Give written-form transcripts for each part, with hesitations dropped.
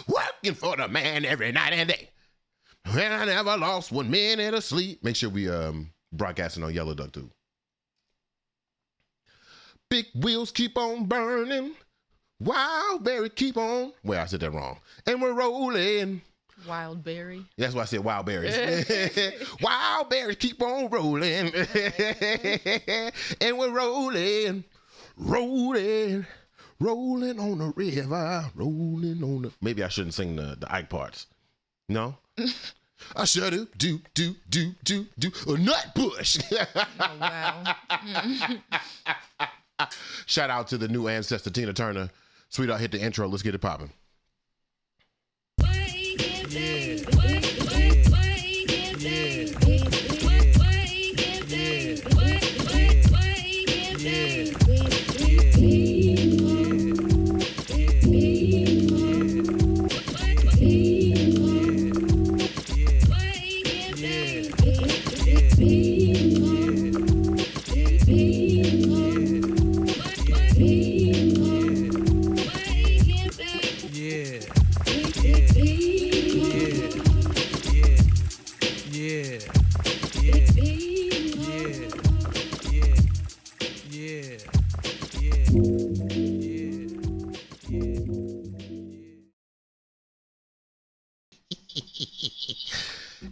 Working for the man every night and day. And I never lost 1 minute of sleep. Make sure we broadcasting on Yellow Duck too. Big wheels keep on burning. Wild berry keep on. Well, I said that wrong. And we're rolling. Wild berry. That's why I said wild berries. Wild berries keep on rolling. And we're rolling. Rolling. Rolling on the river. Rolling on the... Maybe I shouldn't sing the Ike parts. No? I shut up, do, a nut bush. Oh, wow. Shout out to the new ancestor, Tina Turner. Sweetheart, hit the intro. Let's get it popping.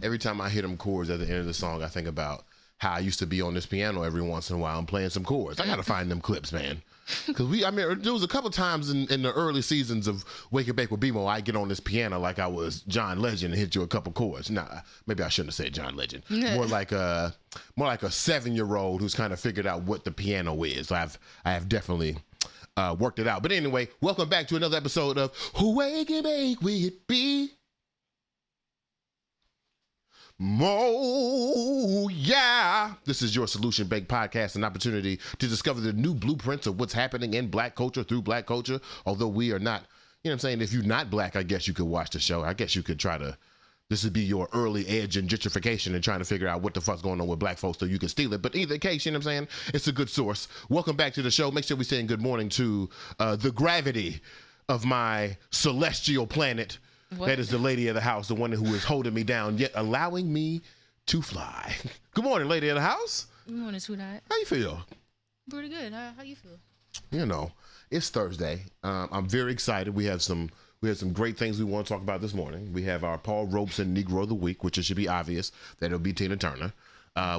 Every time I hear them chords at the end of the song, I think about how I used to be on this piano every once in a while and playing some chords. I got to find them clips, man. Because there was a couple times in the early seasons of Wake and Bake with BeMo, I get on this piano like I was John Legend and hit you a couple chords. Nah, maybe I shouldn't have said John Legend. More like a 7-year-old who's kind of figured out what the piano is. I have definitely worked it out. But anyway, welcome back to another episode of Wake and Bake with BeMo. Yeah. This is your Solution Baked podcast, an opportunity to discover the new blueprints of what's happening in black culture through black culture. Although we are not, you know what I'm saying? If you're not black, I guess you could watch the show. I guess you could try to, this would be your early edge and gentrification and trying to figure out what the fuck's going on with black folks so you can steal it. But either case, you know what I'm saying? It's a good source. Welcome back to the show. Make sure we're saying good morning to the gravity of my celestial planet. What? That is the lady of the house, the one who is holding me down, yet allowing me to fly. Good morning, lady of the house. Good morning, sweetheart. How you feel? Pretty good. How you feel? You know, it's Thursday. I'm very excited. We have some great things we want to talk about this morning. We have our Paul Robeson Negro of the Week, which it should be obvious that it'll be Tina Turner.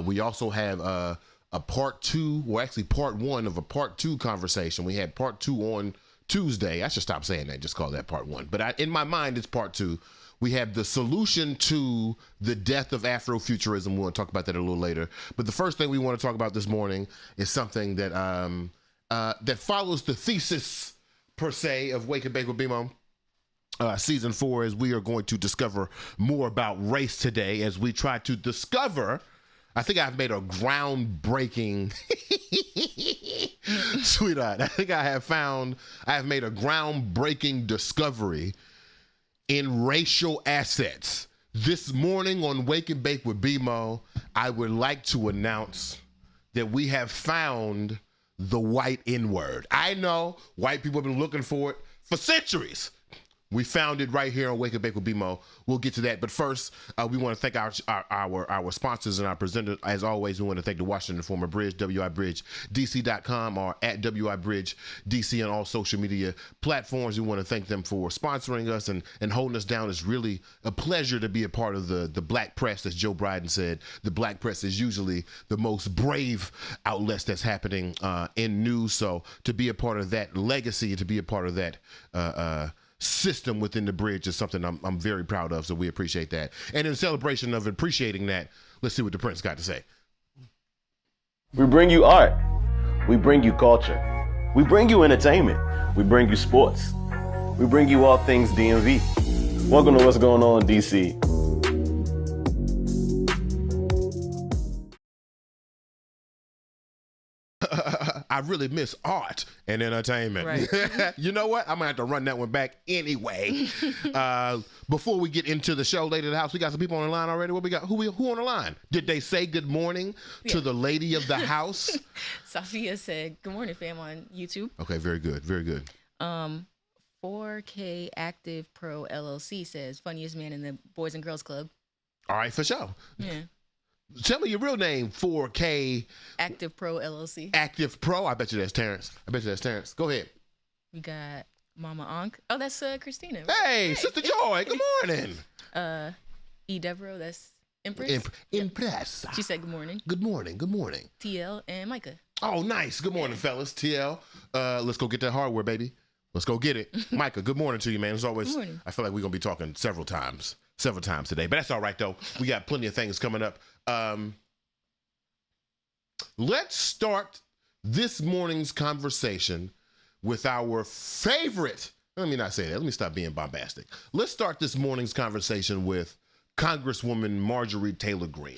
We also have a part 2, well, actually part 1 of a part 2 conversation. We had part 2 on Tuesday. I should stop saying that, just call that part 1. But in my mind, it's part 2. We have the solution to the death of Afrofuturism. We want to talk about that a little later. But the first thing we want to talk about this morning is something that that follows the thesis, per se, of Wake and Bake with BeMo. Season 4, as we are going to discover more about race today as we try to discover, I think I've made a groundbreaking, sweetheart, I think I have made a groundbreaking discovery in racial assets. This morning on Wake and Bake with BeMo, I would like to announce that we have found the WhiteNWord. I know white people have been looking for it for centuries. We found it right here on Wake and Bake with BeMo. We'll get to that. But first, we want to thank our sponsors and our presenters. As always, we want to thank the Washington Informer Bridge, WIBridgeDC.com, or at WIBridgeDC on all social media platforms. We want to thank them for sponsoring us and holding us down. It's really a pleasure to be a part of the black press, as Joe Biden said. The black press is usually the most brave outlets that's happening in news. So to be a part of that legacy, to be a part of that system within the bridge is something I'm very proud of, so we appreciate that. And in celebration of appreciating that, let's see what the Prince got to say. We bring you art. We bring you culture. We bring you entertainment. We bring you sports. We bring you all things DMV. Welcome to What's Going On, DC. I really miss art and entertainment. Right. You know what? I'm going to have to run that one back anyway. Before we get into the show, Lady of the House, we got some people on the line already. What we got? Who on the line? Did they say good morning to the lady of the house? Sophia said, good morning, fam, on YouTube. Okay, very good. Very good. 4K Active Pro LLC says funniest man in the Boys and Girls Club. All right, for sure. Yeah. Tell me your real name, 4K Active Pro LLC. Active Pro. I bet you that's Terrence. Go ahead. We got Mama Ankh. Oh, that's Christina. Hey, Sister Joy, good morning. E. Devereaux, that's Empress. Impress. She said good morning. Good morning. TL and Micah. Oh, nice. Good morning, fellas. TL, let's go get that hardware, baby. Let's go get it. Micah, good morning to you, man. As always, Good morning. I feel like we're going to be talking several times today. But that's all right, though. We got plenty of things coming up. Let's start this morning's conversation with our favorite. Let me not say that. Let me stop being bombastic. Let's start this morning's conversation with Congresswoman Marjorie Taylor Greene.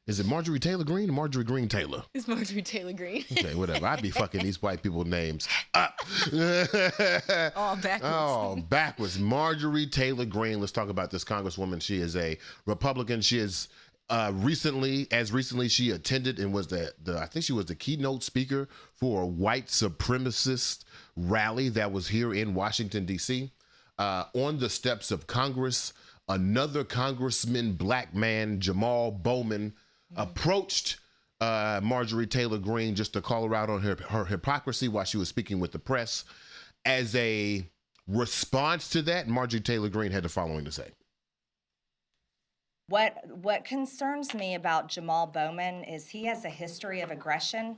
Is it Marjorie Taylor Greene or Marjorie Greene Taylor? It's Marjorie Taylor Greene. Okay, whatever. I'd be fucking these white people names up. All backwards. Oh, backwards. Marjorie Taylor Greene. Let's talk about this Congresswoman. She is a Republican. She is recently she attended and was I think she was the keynote speaker for a white supremacist rally that was here in Washington, D.C. On the steps of Congress, another congressman, black man, Jamal Bowman, approached Marjorie Taylor Greene just to call her out on her hypocrisy while she was speaking with the press. As a response to that, Marjorie Taylor Greene had the following to say. What concerns me about Jamal Bowman is he has a history of aggression,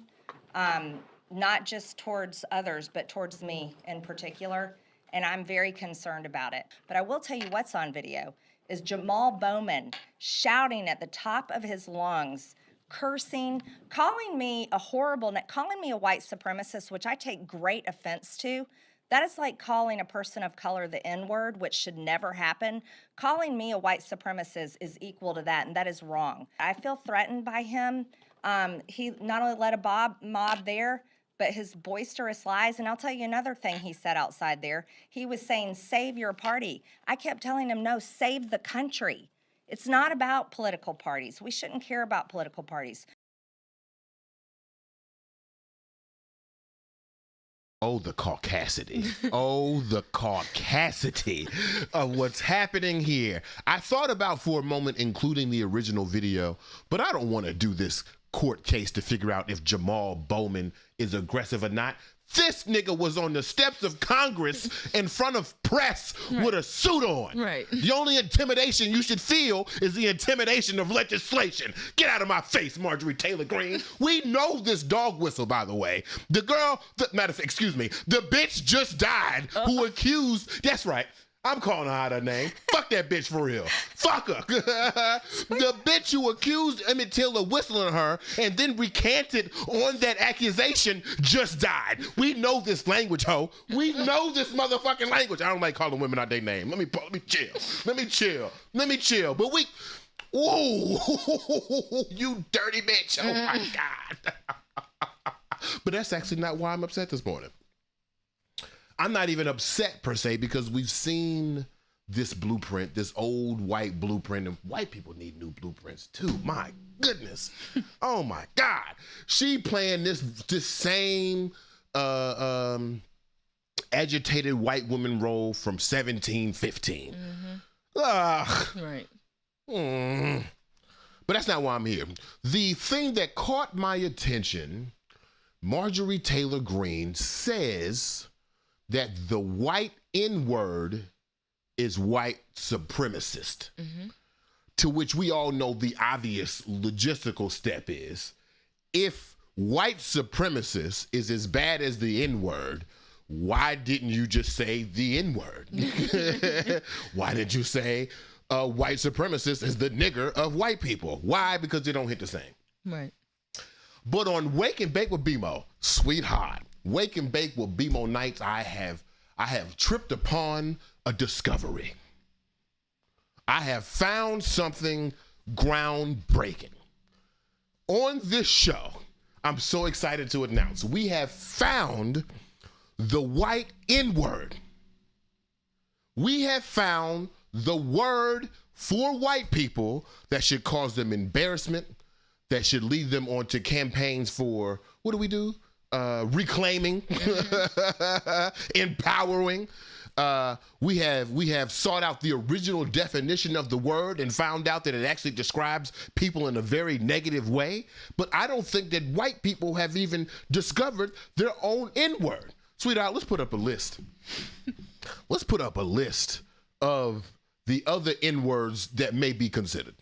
not just towards others, but towards me in particular, and I'm very concerned about it. But I will tell you what's on video is Jamal Bowman shouting at the top of his lungs, cursing, calling me a white supremacist, which I take great offense to. That is like calling a person of color the N-word, which should never happen. Calling me a white supremacist is equal to that, and that is wrong. I feel threatened by him. He not only led a mob there, but his boisterous lies. And I'll tell you another thing he said outside there. He was saying, save your party. I kept telling him, no, save the country. It's not about political parties. We shouldn't care about political parties. Oh, the caucasity. Oh, the caucasity of what's happening here. I thought about for a moment including the original video, but I don't want to do this court case to figure out if Jamal Bowman is aggressive or not. This nigga was on the steps of Congress in front of press with a suit on. Right. The only intimidation you should feel is the intimidation of legislation. Get out of my face, Marjorie Taylor Greene. We know this dog whistle, by the way. The girl, the bitch just died who accused, that's right, I'm calling her out her name. Fuck that bitch for real. Fuck her. The bitch who accused Emmett Till of whistling her and then recanted on that accusation just died. We know this language, ho. We know this motherfucking language. I don't like calling women out their name. Let me chill. But ooh, you dirty bitch. Oh my God. But that's actually not why I'm upset this morning. I'm not even upset per se because we've seen this blueprint, this old white blueprint, and white people need new blueprints too. My goodness. Oh my God. She playing this same agitated white woman role from 1715. Right. But that's not why I'm here. The thing that caught my attention, Marjorie Taylor Greene says that the white N-word is white supremacist. To which we all know the obvious logistical step is, if white supremacist is as bad as the N-word, why didn't you just say the N-word? Why did you say white supremacist is the nigger of white people? Why? Because they don't hit the same. Right. But on Wake and Bake with BeMo, sweetheart, Wake and Bake with BeMo nights, I have tripped upon a discovery. I have found something groundbreaking. On this show, I'm so excited to announce, we have found the white N-word. We have found the word for white people that should cause them embarrassment, that should lead them onto campaigns for, what do we do? reclaiming, empowering. We have sought out the original definition of the word and found out that it actually describes people in a very negative way. But I don't think that white people have even discovered their own N-word. Sweetheart, let's put up a list. Let's put up a list of the other N-words that may be considered.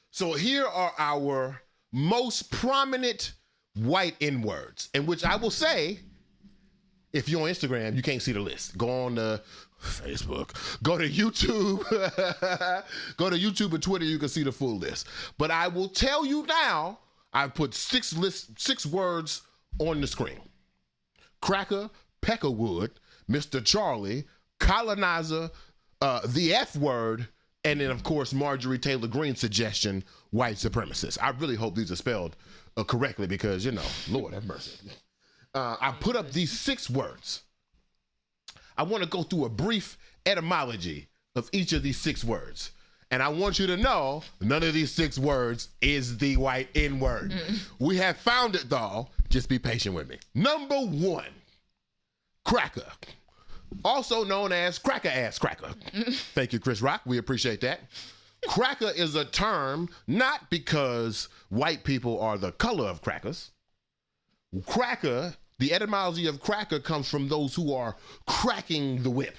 So here are our most prominent white N-words, in which I will say, if you're on Instagram, you can't see the list. Go on to Facebook, go to YouTube, go to YouTube and Twitter, you can see the full list. But I will tell you now, I've put six words on the screen. Cracker, Peckerwood, Mr. Charlie, colonizer, the F word, and then, of course, Marjorie Taylor Greene's suggestion, white supremacist. I really hope these are spelled correctly because, Lord have mercy. I put up these 6 words. I want to go through a brief etymology of each of these 6 words. And I want you to know none of these 6 words is the white N-word. We have found it, though. Just be patient with me. Number 1, cracker. Also known as cracker ass cracker. Thank you, Chris Rock. We appreciate that. Cracker is a term not because white people are the color of crackers. Cracker, the etymology of cracker comes from those who are cracking the whip.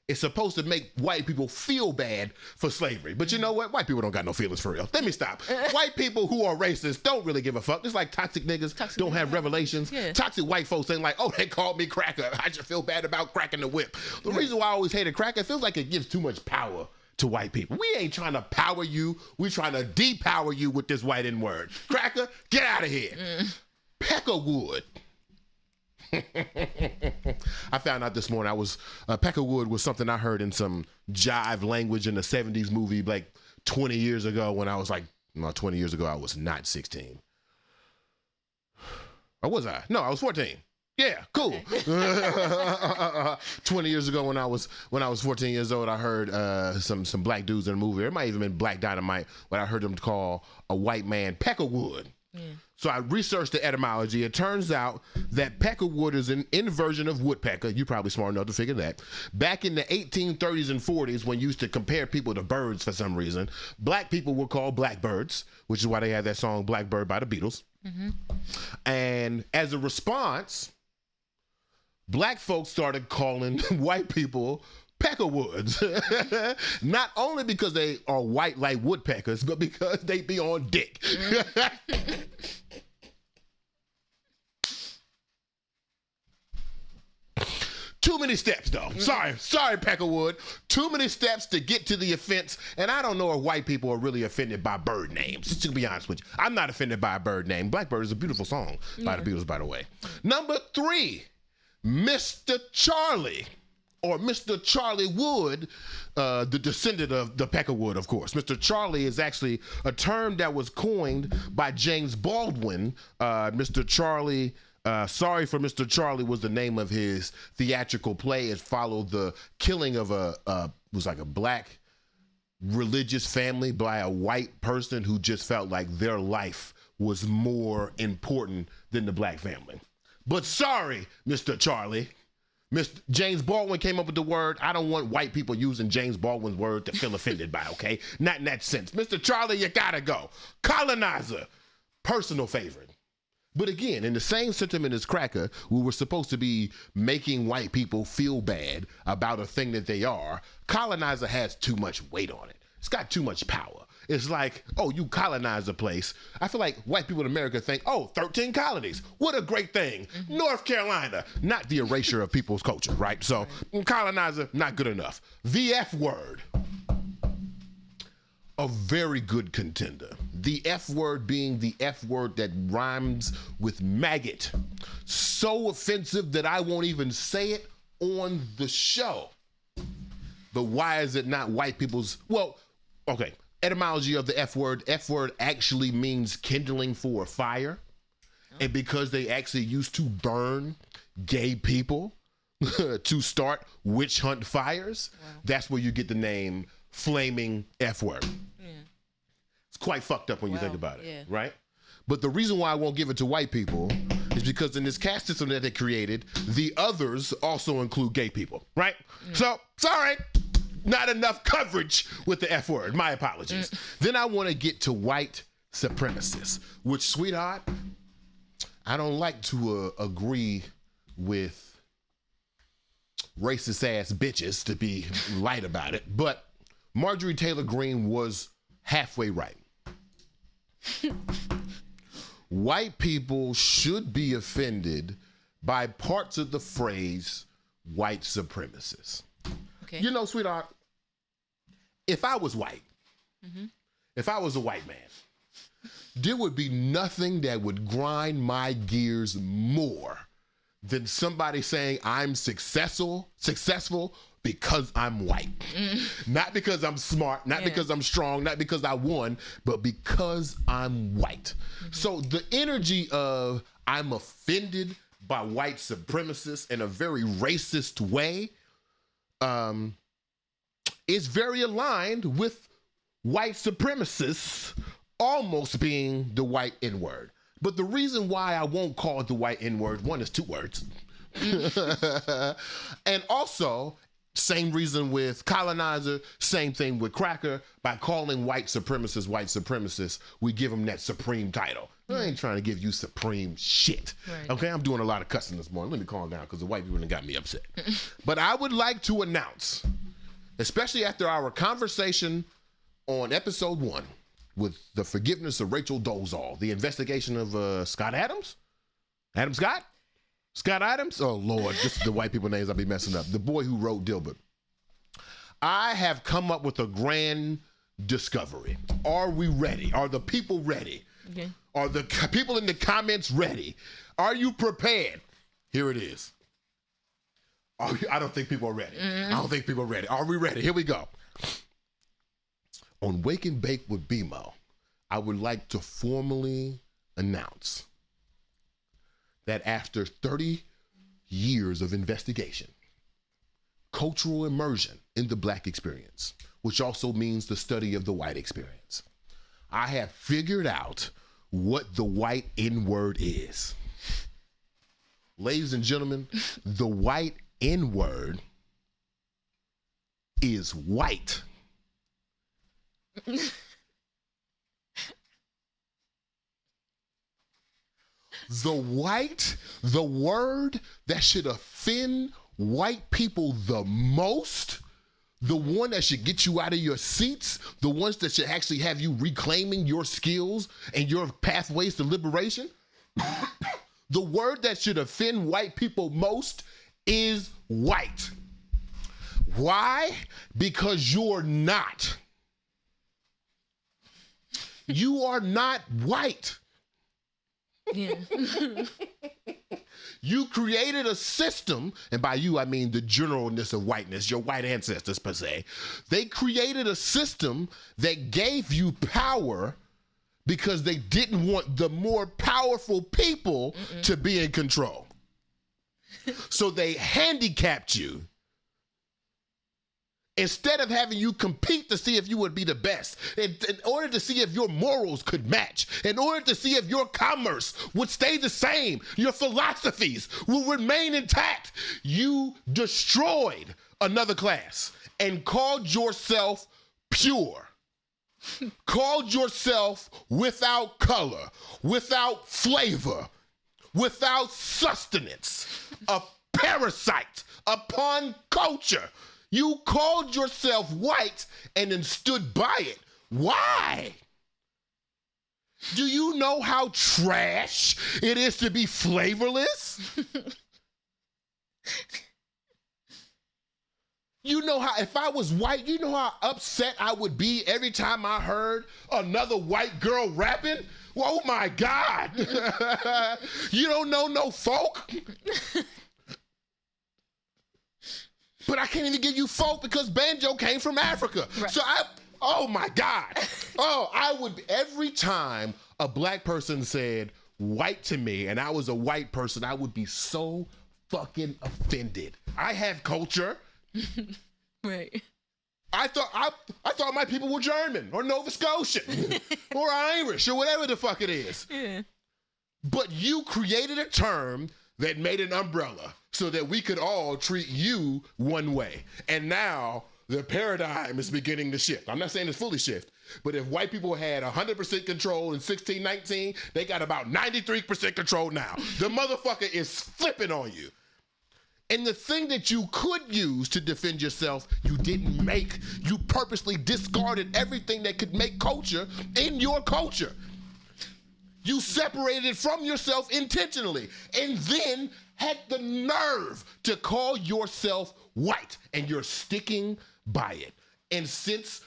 It's supposed to make white people feel bad for slavery. But you know what? White people don't got no feelings for real. Let me stop. White people who are racist don't really give a fuck. It's like toxic niggas don't have revelations. Yeah. Toxic white folks ain't like, oh, they called me cracker. I just feel bad about cracking the whip. The reason why I always hated cracker, it feels like it gives too much power to white people. We ain't trying to power you. We trying to depower you with this white N-word. Cracker, get out of here. Peckerwood. I found out this morning Peckerwood was something I heard in some jive language in the 70s movie like 20 years ago when I was 20 years ago I was not 16. Or was I? No, I was 14. Yeah, cool. 20 years ago when I was 14 years old, I heard some black dudes in a movie. It might even been Black Dynamite, what I heard them call a white man Peckerwood. Yeah. So I researched the etymology. It turns out that peckerwood is an inversion of woodpecker. You're probably smart enough to figure that. Back in the 1830s and 40s, when you used to compare people to birds for some reason, black people were called blackbirds, which is why they had that song Blackbird by the Beatles. And as a response, black folks started calling white people peckerwoods. Not only because they are white like woodpeckers, but because they be on dick. Too many steps, though. Sorry, Peckerwood. Too many steps to get to the offense. And I don't know if white people are really offended by bird names. Just to be honest with you, I'm not offended by a bird name. Blackbird is a beautiful song by the Beatles, by the way. Number 3, Mr. Charlie. Or Mr. Charlie Wood, the descendant of the Peckerwood, of course. Mr. Charlie is actually a term that was coined by James Baldwin. Mr. Charlie, Sorry for Mr. Charlie was the name of his theatrical play. It followed the killing of a black religious family by a white person who just felt like their life was more important than the black family. But sorry, Mr. Charlie. James Baldwin came up with the word. I don't want white people using James Baldwin's word to feel offended by, okay? Not in that sense. Mr. Charlie, you gotta go. Colonizer, personal favorite. But again, in the same sentiment as cracker, we were supposed to be making white people feel bad about a thing that they are. Colonizer has too much weight on it. It's got too much power. It's like, oh, you colonize a place. I feel like white people in America think, oh, 13 colonies. What a great thing. North Carolina, not the erasure of people's culture, right? So colonizer, not good enough. The F word, a very good contender. The F word being the F word that rhymes with maggot. So offensive that I won't even say it on the show. But why is it not white people's, well, okay. Etymology of the F word actually means kindling for a fire. And because they actually used to burn gay people to start witch hunt fires, that's where you get the name flaming F word. Yeah. It's quite fucked up when you think about it, right? But the reason why I won't give it to white people is because in this caste system that they created, the others also include gay people, right? So, sorry, not enough coverage with the F word. My apologies. Then I want to get to white supremacists, which, sweetheart, I don't like to agree with racist ass bitches, to be light about it, but Marjorie Taylor Greene was halfway right. White people should be offended by parts of the phrase white supremacists. Okay. You know, sweetheart, if I was white, if I was a white man, there would be nothing that would grind my gears more than somebody saying I'm successful because I'm white. Not because I'm smart, not because I'm strong, not because I won, but because I'm white. So the energy of I'm offended by white supremacists in a very racist way is very aligned with white supremacists almost being the white N-word. But the reason why I won't call it the white N-word, one is 2 words. And also, same reason with colonizer, same thing with cracker. By calling white supremacists, we give them that supreme title. I ain't trying to give you supreme shit. Right. Okay, I'm doing a lot of cussing this morning. Let me calm down because the white people done got me upset. But I would like to announce, especially after our conversation on episode 1, with the forgiveness of Rachel Dolezal, the investigation of Scott Adams? Adam Scott? Scott Adams? Oh, Lord, this is the white people names I'll be messing up. The boy who wrote Dilbert. I have come up with a grand discovery. Are we ready? Are the people ready? Okay. Are the people in the comments ready? Are you prepared? Here it is. I don't think people are ready. I don't think people are ready. Are we ready? Here we go. On Wake and Bake with BeMo, I would like to formally announce that after 30 years of investigation, cultural immersion in the Black experience, which also means the study of the white experience, I have figured out what the white N-word is. Ladies and gentlemen, the white N-word is white. The word that should offend white people the most, the one that should get you out of your seats, the ones that should actually have you reclaiming your skills and your pathways to liberation, the word that should offend white people most is white. Why? Because you're not. You are not white. Yeah. You created a system, and by you I mean the generalness of whiteness, your white ancestors per se. They created a system that gave you power because they didn't want the more powerful people to be in control. So they handicapped you. Instead of having you compete to see if you would be the best, in order to see if your morals could match, in order to see if your commerce would stay the same, your philosophies will remain intact, you destroyed another class and called yourself pure. Called yourself without color, without flavor, without sustenance, a parasite upon culture. You called yourself white and then stood by it. Why? Do you know how trash it is to be flavorless? You know how, if I was white, you know how upset I would be every time I heard another white girl rapping? Oh my God. You don't know no folk? But I can't even give you folk because banjo came from Africa. Right. So oh my God. Every time a black person said white to me and I was a white person, I would be so fucking offended. I have culture. Right. I thought my people were German or Nova Scotian or Irish or whatever the fuck it is. Yeah. But you created a term that made an umbrella so that we could all treat you one way. And now the paradigm is beginning to shift. I'm not saying it's fully shift, but if white people had 100% control in 1619, they got about 93% control now. The motherfucker is flipping on you. And the thing that you could use to defend yourself, you didn't make. You purposely discarded everything that could make culture in your culture. You separated it from yourself intentionally and then had the nerve to call yourself white, and you're sticking by it. And since,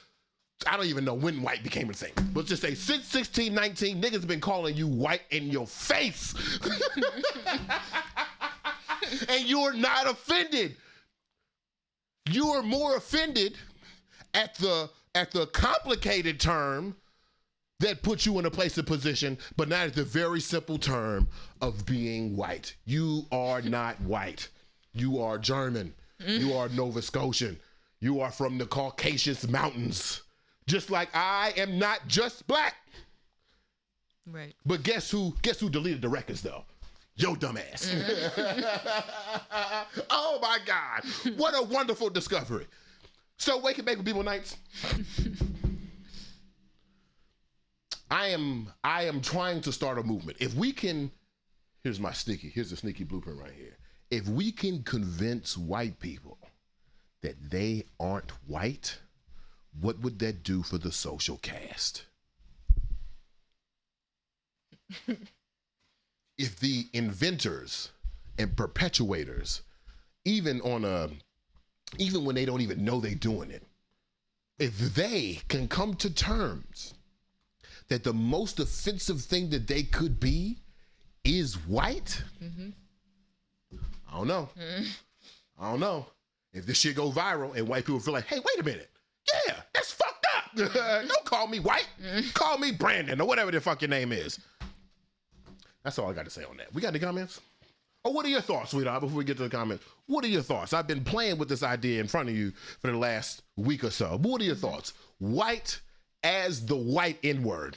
I don't even know when white became a thing, but just say since 1619, niggas have been calling you white in your face. And you're not offended. You are more offended at the complicated term that puts you in a place of position, but not at the very simple term of being white. You are not white. You are German. You are Nova Scotian. You are from the Caucasus Mountains. Just like I am not just black. Right. But guess who deleted the records though? Yo dumbass. Oh my God. What a wonderful discovery. So Wake and Bake with BeMo Nights. I am trying to start a movement. If we can, here's the sneaky blueprint right here. If we can convince white people that they aren't white, what would that do for the social caste? If the inventors and perpetuators, even when they don't even know they're doing it, if they can come to terms that the most offensive thing that they could be is white, I don't know. I don't know. If this shit go viral and white people feel like, hey, wait a minute. Yeah, that's fucked up. Don't call me white. Call me Brandon or whatever the fuck your name is. That's all I got to say on that. We got any comments? Oh, what are your thoughts, sweetheart, before we get to the comments? What are your thoughts? I've been playing with this idea in front of you for the last week or so. But what are your thoughts? White as the white N-word.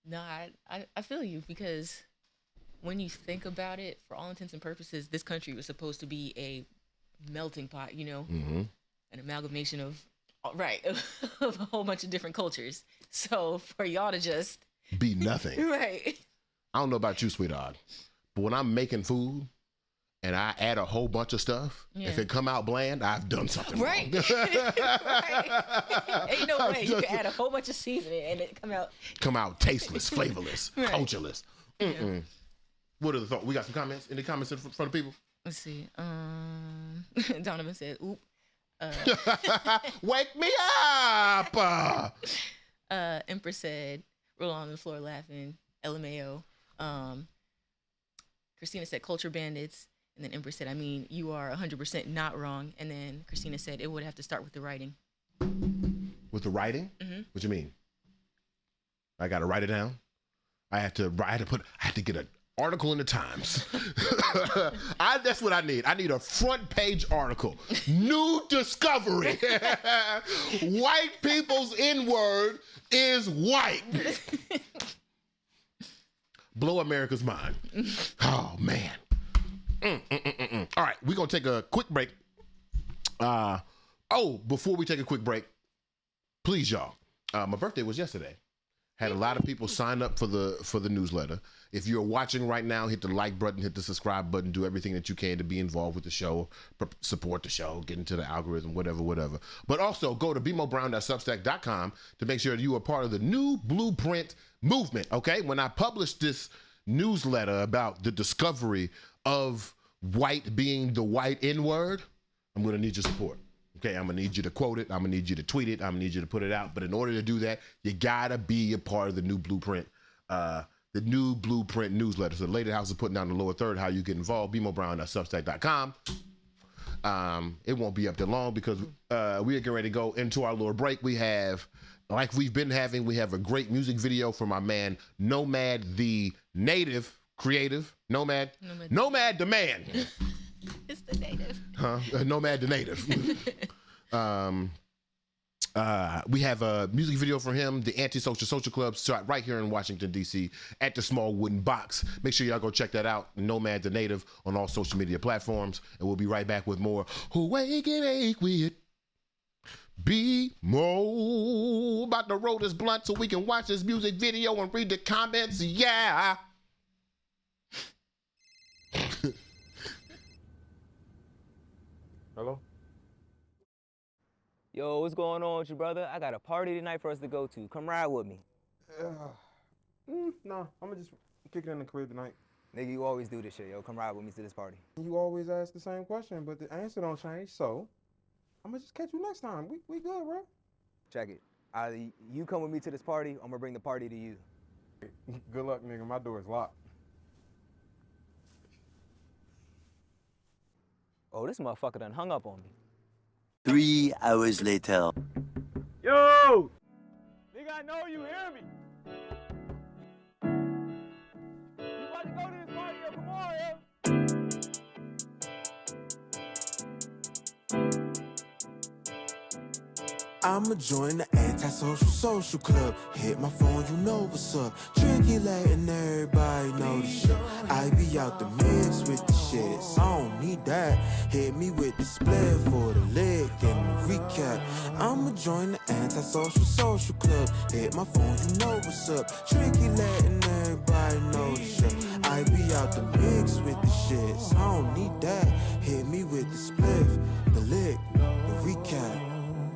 No, I feel you, because when you think about it, for all intents and purposes, this country was supposed to be a melting pot, you know? An amalgamation of a whole bunch of different cultures. So for y'all to just be nothing. Right. I don't know about you, sweetheart, but when I'm making food and I add a whole bunch of stuff, if it come out bland, I've done something wrong. Right. Ain't no way you can add a whole bunch of seasoning and it come out tasteless, flavorless, right. cultureless. Yeah. What are the thoughts? We got some comments? Any comments in front of people? Let's see. Donovan said, oop. Wake me up! Empress said, roll on the floor laughing, LMAO. Christina said, culture bandits. And then Empress said, I mean, you are 100% not wrong. And then Christina said, it would have to start with the writing. With the writing? What you mean? I got to write it down? I had to get an article in the Times. That's what I need. I need a front page article. New discovery. White people's N-word is white. Blow America's mind. Oh, man. All right, we're going to take a quick break. Before we take a quick break, please, y'all. My birthday was yesterday. Had a lot of people sign up for the newsletter. If you're watching right now, hit the like button, hit the subscribe button, do everything that you can to be involved with the show, support the show, get into the algorithm, whatever. But also go to bmobrown.substack.com to make sure that you are part of the new Blueprint movement, okay? When I publish this newsletter about the discovery of white being the white N-word, I'm going to need your support. Okay, I'm going to need you to quote it. I'm going to need you to tweet it. I'm going to need you to put it out. But in order to do that, you got to be a part of the new Blueprint newsletter. So the Lady House is putting down the lower third how you get involved. BeMoBrown.substack.com. It won't be up there long because we are getting ready to go into our little break. We have, like we've been having, we have a great music video from my man Nomad the Native Creative. Nomad the Man. It's the native. Nomad the Native. We have a music video for him, the Antisocial Social Club, shot right here in Washington, D.C. at the Small Wooden Box. Make sure y'all go check that out. Nomad the Native on all social media platforms. And we'll be right back with more Wake and Ache with BeMo. About to roll this blunt so we can watch this music video and read the comments. Yeah. Hello? Yo, what's going on with you, brother? I got a party tonight for us to go to. Come ride with me. Nah, I'm gonna just kick it in the crib tonight. Nigga, you always do this shit, yo. Come ride with me to this party. You always ask the same question, but the answer don't change, so I'm gonna just catch you next time. We good, bro. Check it. Either you come with me to this party, I'm gonna bring the party to you. Good luck, nigga. My door is locked. Oh, this motherfucker done hung up on me. 3 hours later. Yo! Nigga, I know you hear me. You about to go to this party, yo. Come on, yo. I'ma join the Antisocial Social Club. Hit my phone, you know what's up. Drinking late and everybody know the shit. I be out the mix with the shit, so I don't need that. Hit me with the split for the lick and the recap. I'ma join the Antisocial Social Club. Hit my phone, you know what's up. Drinking late and everybody know the shit. I be out the mix with the shit, so I don't need that. Hit me with the split, the lick, the recap.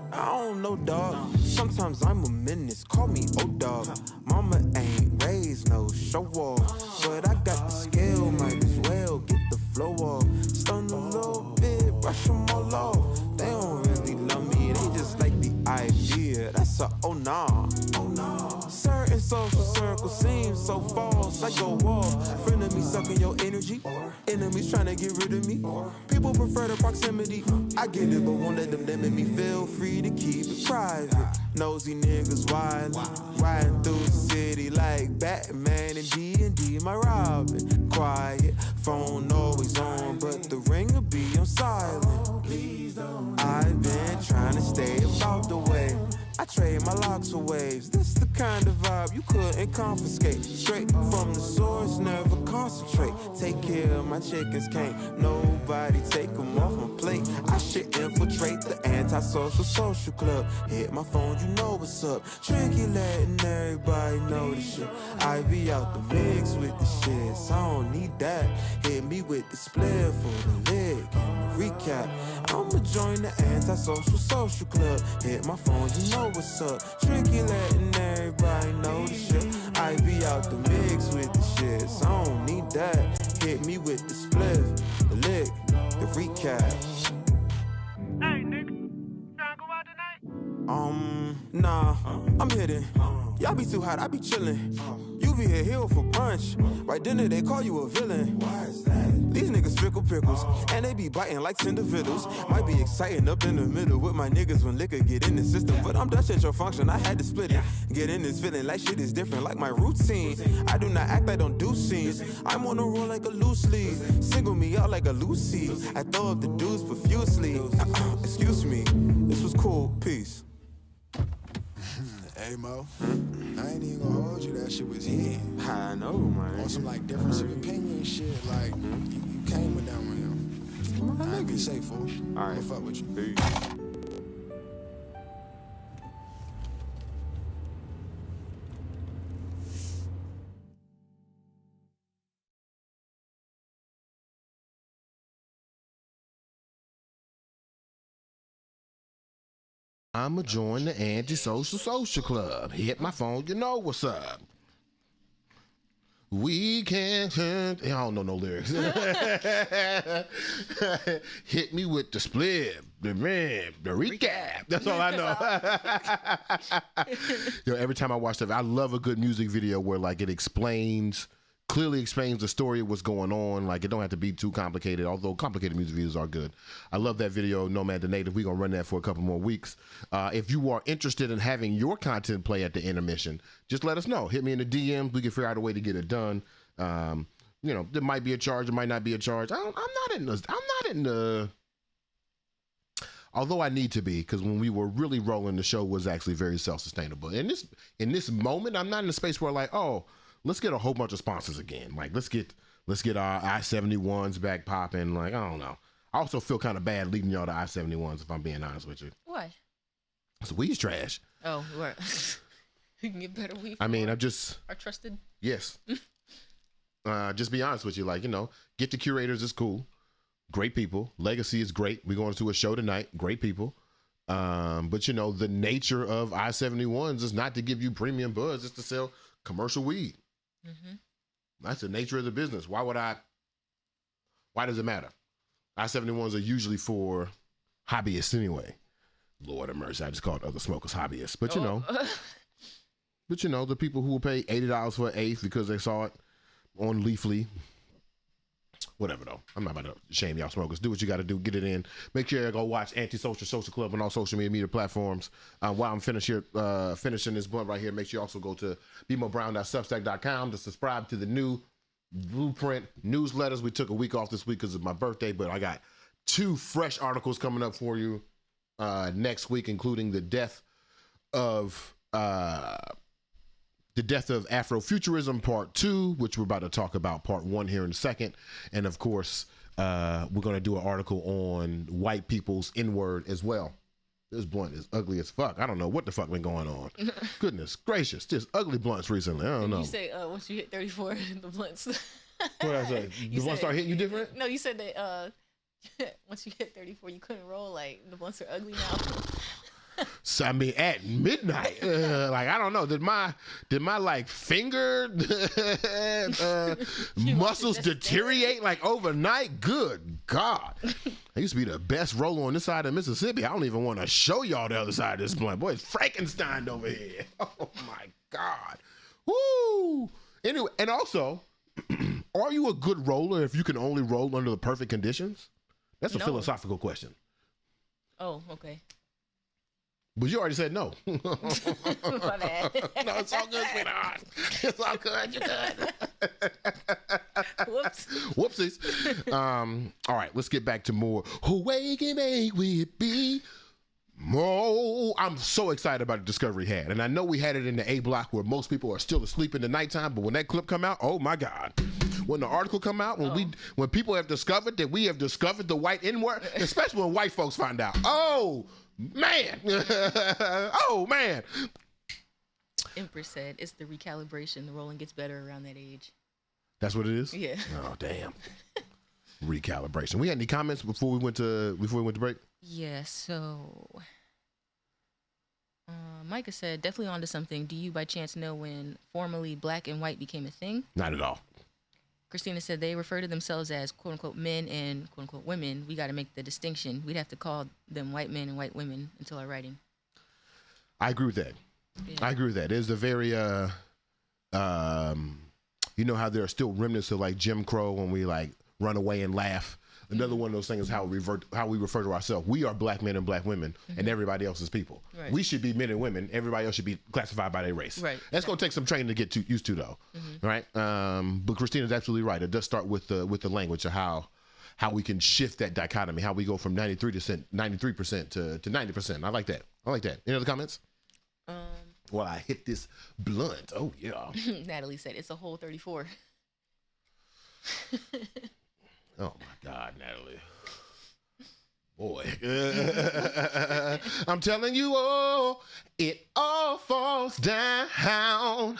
I don't know, dog. Sometimes I'm a menace. Call me old dog. Mama ain't raised no show off, but I got the skill. Might as well get the flow off. Stun a little bit, brush them all off. They don't really love me. They just like the idea. That's a oh nah, oh nah. Certain social circles seem so false. I go off. Friend of me sucking your energy. Enemies trying to get rid of me. People prefer the proximity. I get it, but won't let them limit me. Feel free to keep it private. Nosy niggas wildin', riding through the city like Batman and D&D. My Robin, quiet, phone always on, but the ring will be on silent. I've been trying to stay about the way. I trade my locks for waves. This the kind of vibe you couldn't confiscate. Straight from the source, never concentrate. Take care of my chickens, can't nobody take them off my plate. I should infiltrate the Antisocial Social Club. Hit my phone, you know what's up. Drinking, letting everybody know the shit. I be out the mix with the shit, so I don't need that. Hit me with the split for the lick and the recap. I'ma join the Antisocial Social Club. Hit my phone, you know what's up. Tricky, letting everybody know the shit. I be out the mix with the shit, so I don't need that. Hit me with the split, the lick, the recap. Hey, nigga, tryna go out tonight? Nah, I'm hitting. Y'all be too hot, I be chillin'. You be a heel for brunch. Right dinner, they call you a villain. Why is that? These niggas fickle pickles, and they be biting like tender fiddles. Might be exciting up in the middle with my niggas when liquor get in the system. But I'm Dutch at your function, I had to split it. Get in this feeling like shit is different, like my routine. I do not act, I don't do scenes. I'm on a roll like a loose leaf. Single me out like a Lucy. I throw up the dudes profusely. Excuse me, this was cool, peace. Hey Mo, I ain't even gonna hold you, that shit was here. I know, man. On some like difference of opinion shit, like you came with that one, yo. I ain't be safe, fool. Alright, I'll fuck with you. Peace. I'ma join the Antisocial Social Club. Hit my phone, you know what's up. We can I don't know no lyrics. Hit me with the split, the recap. That's all I know. Yo, every time I watch stuff, I love a good music video where like it clearly explains the story of what's going on. Like it don't have to be too complicated, although complicated music videos are good. I love that video, Nomad the Native. We're gonna run that for a couple more weeks. If you are interested in having your content play at the intermission, just let us know. Hit me in the DMs. We can figure out a way to get it done. You know, there might be a charge, there might not be a charge. I'm not in although I need to be, because when we were really rolling, the show was actually very self-sustainable. In this moment, I'm not in a space where like, oh, let's get a whole bunch of sponsors again. Like let's get our I-71s back popping. Like, I don't know. I also feel kind of bad leading y'all to I-71s, if I'm being honest with you. Why? It's weed's trash. Oh, right. You can get better weed. I mean, I just... Our trusted... Yes. Just be honest with you. Like, Get the Curators is cool. Great people. Legacy is great. We're going to a show tonight. Great people. But, the nature of I-71s is not to give you premium buzz. It's to sell commercial weed. Mm-hmm. That's the nature of the business. Why does it matter? I-71s are usually for hobbyists anyway. Lord of mercy, I just called other smokers hobbyists. But the people who will pay $80 for an eighth because they saw it on Leafly. Whatever though. I'm not about to shame y'all smokers. Do what you got to do. Get it in. Make sure you go watch Antisocial Social Club on all social media platforms. While I'm finishing this blunt right here, make sure you also go to BeMoBrown.substack.com to subscribe to the new Blueprint newsletters. We took a week off this week because of my birthday, but I got 2 fresh articles coming up for you next week, including the death of Afrofuturism Part 2, which we're about to talk about Part 1 here in a second. And of course, we're going to do an article on white people's N-word as well. This blunt is ugly as fuck. I don't know what the fuck been going on. Goodness gracious, just ugly blunts recently. I don't know. You say once you hit 34, the blunts. What did I say? The blunts start hitting you different? No, you said that once you hit 34, you couldn't roll. Like the blunts are ugly now. So I mean, at midnight, like I don't know, did my like finger muscles deteriorate like overnight? Good God! I used to be the best roller on this side of Mississippi. I don't even want to show y'all the other side of this blunt. Boy, it's Frankenstein over here. Oh my God! Woo! Anyway, and also, are you a good roller if you can only roll under the perfect conditions? That's a philosophical question. Oh, okay. But you already said no. My bad. No, it's all good, sweetheart. It's all good. You're good. Whoops. Whoopsies. All right, let's get back to more. Wake and bake with BeMo. I'm so excited about the discovery we had. And I know we had it in the A block where most people are still asleep in the nighttime, but when that clip come out, oh my God. When the article come out, when people have discovered that we have discovered the white N-word, especially when white folks find out. Oh, man. Oh, man. Empress said it's the recalibration. The rolling gets better around that age. That's what it is? Yeah. Oh, damn. Recalibration. We had any comments before we went to break? Yeah, so Micah said, definitely onto something. Do you by chance know when formerly black and white became a thing? Not at all. Christina said they refer to themselves as quote unquote men and quote unquote women. We got to make the distinction. We'd have to call them white men and white women until our writing. I agree with that. Yeah. I agree with that. There's a very, you know how there are still remnants of like Jim Crow when we like run away and laugh. Another one of those things is how we refer to ourselves. We are black men and black women, and everybody else is people. Right. We should be men and women. Everybody else should be classified by their race. Right. That's going to take some training to get used to, though. Right. But Christina's absolutely right. It does start with the language of how we can shift that dichotomy. How we go from 93% to 90%. I like that. Any other comments? Well, I hit this blunt. Oh yeah. Natalie said it's a whole 34. Oh my God, Natalie. Boy. I'm telling you, oh, it all falls down.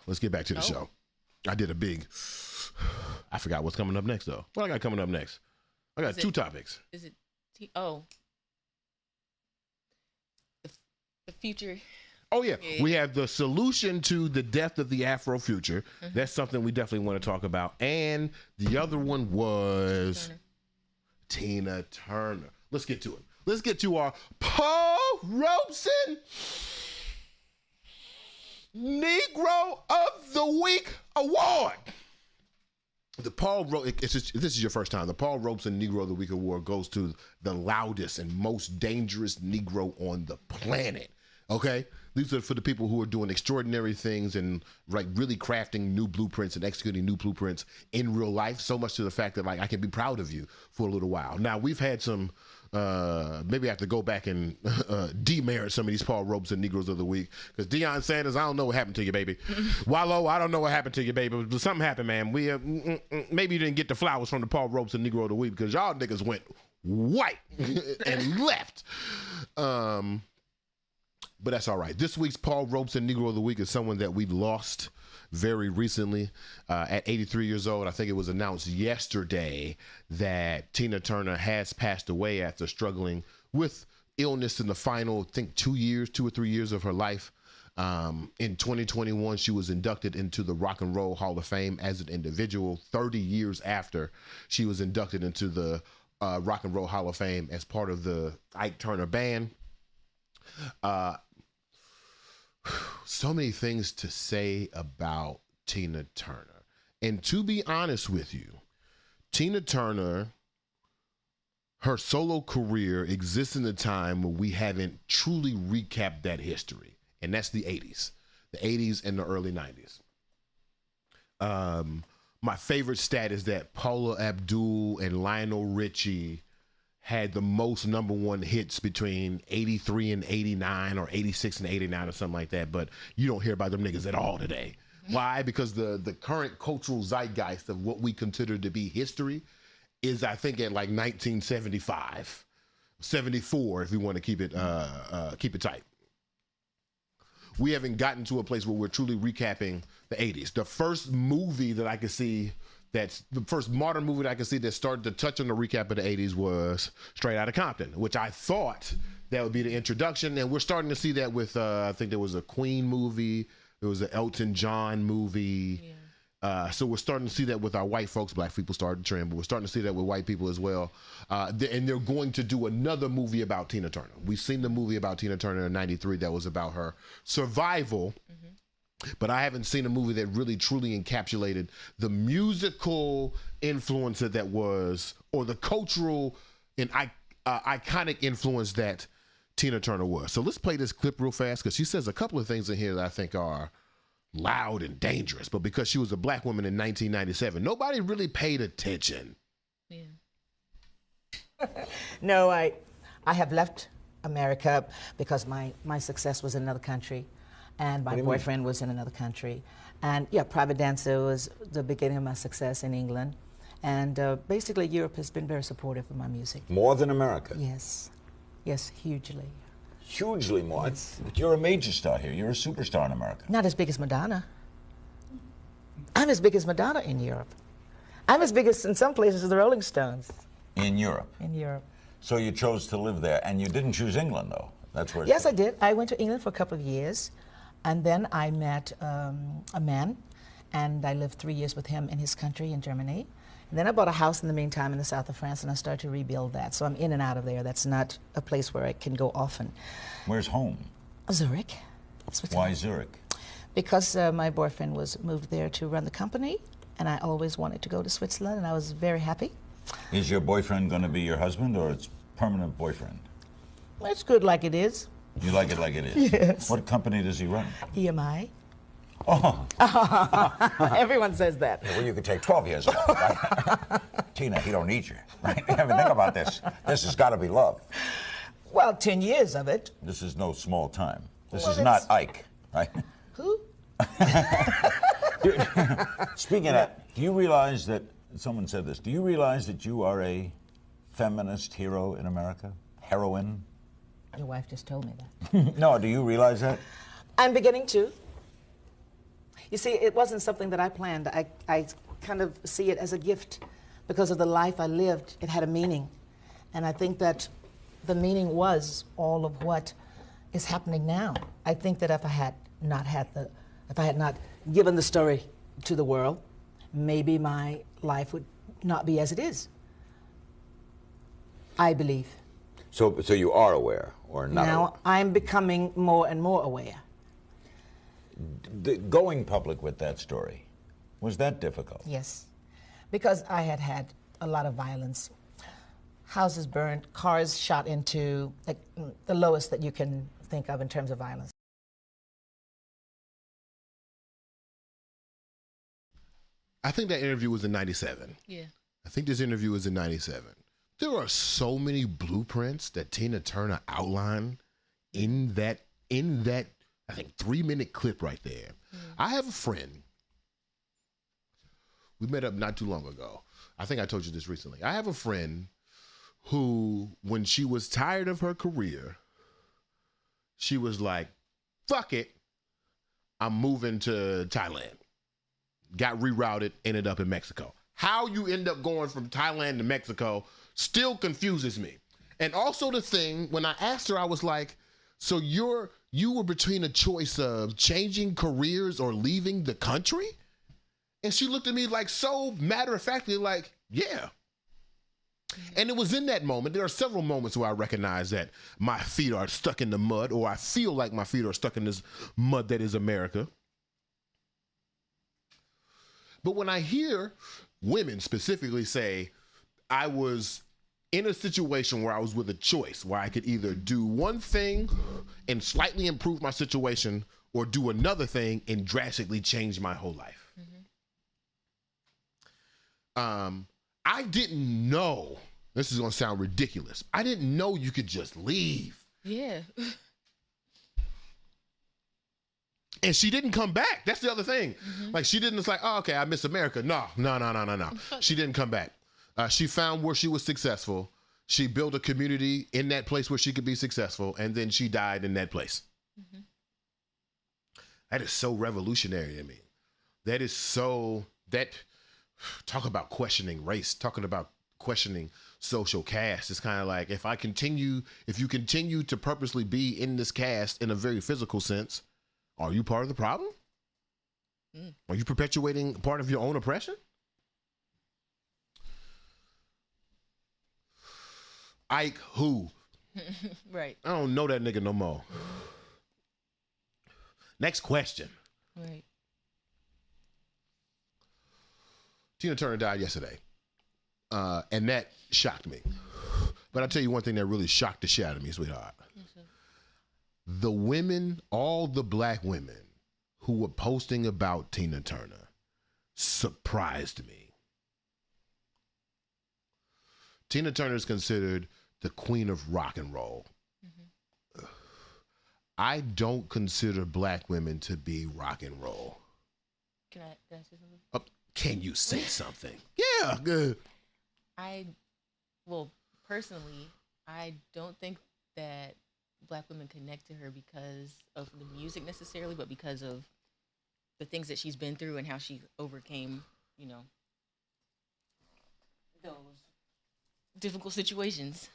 Let's get back to the show. I did a big, I forgot what's coming up next though. What I got coming up next? I got two topics. Is it, the future. Oh, yeah. We have the solution to the death of the Afro future. That's something we definitely want to talk about. And the other one was Tina Turner. Let's get to it. Let's get to our Paul Robeson Negro of the Week Award. This is your first time. The Paul Robeson Negro of the Week Award goes to the loudest and most dangerous Negro on the planet. Okay? These are for the people who are doing extraordinary things and like really crafting new blueprints and executing new blueprints in real life. So much to the fact that like I can be proud of you for a little while. Now we've had some. Maybe I have to go back and demerit some of these Paul Robeson Negroes of the week, because Deion Sanders, I don't know what happened to you, baby. Wallow, I don't know what happened to you, baby. But something happened, man. We maybe you didn't get the flowers from the Paul Robeson Negro of the week because y'all niggas went white and left. But that's all right. This week's Paul Robeson Negro of the week is someone that we lost very recently at 83 years old. I think it was announced yesterday that Tina Turner has passed away after struggling with illness in the final, I think 2 or 3 years of her life. In 2021, she was inducted into the Rock and Roll Hall of Fame as an individual 30 years after she was inducted into the Rock and Roll Hall of Fame as part of the Ike Turner Band. So many things to say about Tina Turner. And to be honest with you, Tina Turner, her solo career exists in a time when we haven't truly recapped that history. And that's the 80s and the early 90s. My favorite stat is that Paula Abdul and Lionel Richie had the most #1 hits between 83 and 89 or 86 and 89 or something like that, but you don't hear about them niggas at all today. Why? Because the current cultural zeitgeist of what we consider to be history is, I think, at like 1975, 74, if we want to keep it tight. We haven't gotten to a place where we're truly recapping the 80s. The first movie that I could see that's the first modern movie that I could see that started to touch on the recap of the 80s was Straight Outta Compton, which I thought that would be the introduction. And we're starting to see that with, I think there was a Queen movie, there was an Elton John movie. Yeah. So we're starting to see that with our white folks. Black people started the trend, but we're starting to see that with white people as well. And they're going to do another movie about Tina Turner. We've seen the movie about Tina Turner in '93 that was about her survival. But I haven't seen a movie that really truly encapsulated the musical influence that was, or the cultural and iconic influence that Tina Turner was. So let's play this clip real fast, because she says a couple of things in here that I think are loud and dangerous. But because she was a black woman in 1997, nobody really paid attention. Yeah. No, I have left America because my success was in another country. And my boyfriend was in another country. And yeah, Private Dancer was the beginning of my success in England. And basically Europe has been very supportive of my music. More than America? Yes. Yes, hugely. Hugely more? Yes. But you're a major star here. You're a superstar in America. Not as big as Madonna. I'm as big as Madonna in Europe. I'm as big as, in some places, as the Rolling Stones. In Europe? In Europe. So you chose to live there. And you didn't choose England, though. That's where. Yes, I did. I went to England for a couple of years. And then I met a man, and I lived 3 years with him in his country in Germany. And then I bought a house in the meantime in the south of France, and I started to rebuild that. So I'm in and out of there. That's not a place where I can go often. Where's home? Zurich. Why Zurich? Because my boyfriend was moved there to run the company, and I always wanted to go to Switzerland, and I was very happy. Is your boyfriend going to be your husband, or it's permanent boyfriend? It's good like it is. You like it like it is? Yes. What company does he run? EMI. Oh. Everyone says that. Yeah, well, you could take 12 years off, right? Tina, he don't need you, right? I mean, think about this. This has got to be love. Well, 10 years of it. This is no small time. This is not Ike, right? Who? Speaking of that, do you realize that, someone said this, do you realize that you are a feminist hero in America? Heroine? Your wife just told me that. No, do you realize that? I'm beginning to. You see, it wasn't something that I planned. I kind of see it as a gift because of the life I lived. It had a meaning. And I think that the meaning was all of what is happening now. I think that if I had not given the story to the world, maybe my life would not be as it is. I believe. So you are aware, or not? Now I'm becoming more and more aware. Going public with that story, was that difficult? Yes, because I had had a lot of violence. Houses burned, cars shot into, like, the lowest that you can think of in terms of violence. I think that interview was in 97. Yeah. I think this interview was in 97. There are so many blueprints that Tina Turner outlined in that I think 3-minute clip right there. I have a friend. We met up not too long ago. I think I told you this recently. I have a friend who, when she was tired of her career, she was like, fuck it, I'm moving to Thailand. Got rerouted, ended up in Mexico. How you end up going from Thailand to Mexico still confuses me. And also the thing, when I asked her, I was like, so you were between a choice of changing careers or leaving the country? And she looked at me like so matter-of-factly like, yeah. And it was in that moment, there are several moments where I recognize that my feet are stuck in the mud, or I feel like my feet are stuck in this mud that is America. But when I hear women specifically say, I was in a situation where I was with a choice, where I could either do one thing and slightly improve my situation, or do another thing and drastically change my whole life. I didn't know, this is gonna sound ridiculous, I didn't know you could just leave. Yeah. And she didn't come back. That's the other thing. Like, she didn't, it's like, oh, okay, I miss America. No. She didn't come back. She found where she was successful. She built a community in that place where she could be successful, and then she died in that place. That is so revolutionary to me. That is so, talk about questioning race, talking about questioning social caste. It's kind of like, if you continue to purposely be in this caste in a very physical sense, are you part of the problem? Are you perpetuating part of your own oppression? Ike who? Right. I don't know that nigga no more. Next question. Right. Tina Turner died yesterday. And that shocked me. But I'll tell you one thing that really shocked the shit out of me, sweetheart. The women, all the black women who were posting about Tina Turner surprised me. Tina Turner is considered the queen of rock and roll. I don't consider black women to be rock and roll. Can I say something? Can you say something? Yeah, good. Personally, I don't think that black women connect to her because of the music necessarily, but because of the things that she's been through and how she overcame, those difficult situations.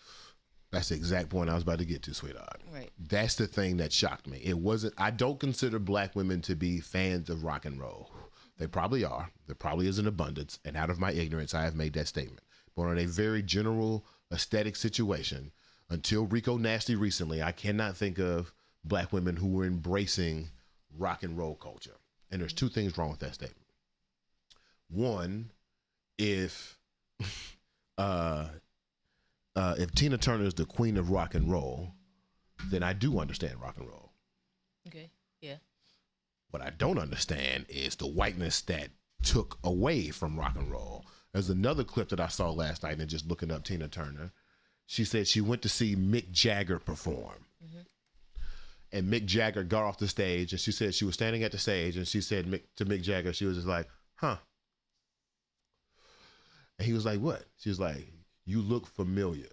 That's the exact point I was about to get to, sweetheart. Right. That's the thing that shocked me. I don't consider black women to be fans of rock and roll. They probably are. There probably is an abundance. And out of my ignorance, I have made that statement. But on a very general aesthetic situation, until Rico Nasty recently, I cannot think of black women who were embracing rock and roll culture. And there's two things wrong with that statement. One, if Tina Turner is the queen of rock and roll, then I do understand rock and roll. Okay, yeah. What I don't understand is the whiteness that took away from rock and roll. There's another clip that I saw last night and just looking up Tina Turner. She said she went to see Mick Jagger perform. And Mick Jagger got off the stage, and she said she was standing at the stage, and she said to Mick Jagger, she was just like, huh. And he was like, what? She was like, you look familiar.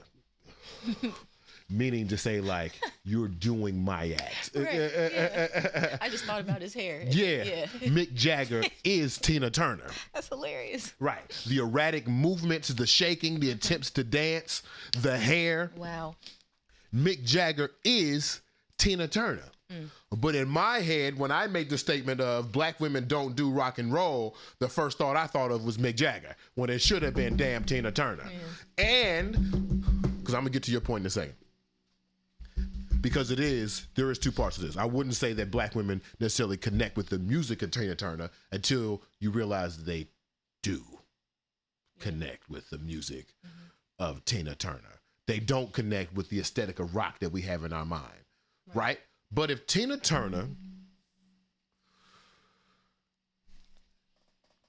Meaning to say, like, you're doing my act. Right, yeah. I just thought about his hair. Yeah. Mick Jagger is Tina Turner. That's hilarious. Right. The erratic movements, the shaking, the attempts to dance, the hair. Wow. Mick Jagger is Tina Turner. But in my head, when I made the statement of black women don't do rock and roll, the first thought I thought of was Mick Jagger, when it should have been damn Tina Turner. And, because I'm going to get to your point in a second. Because there is two parts to this. I wouldn't say that black women necessarily connect with the music of Tina Turner until you realize that they do connect with the music of Tina Turner. They don't connect with the aesthetic of rock that we have in our mind, right? But if Tina Turner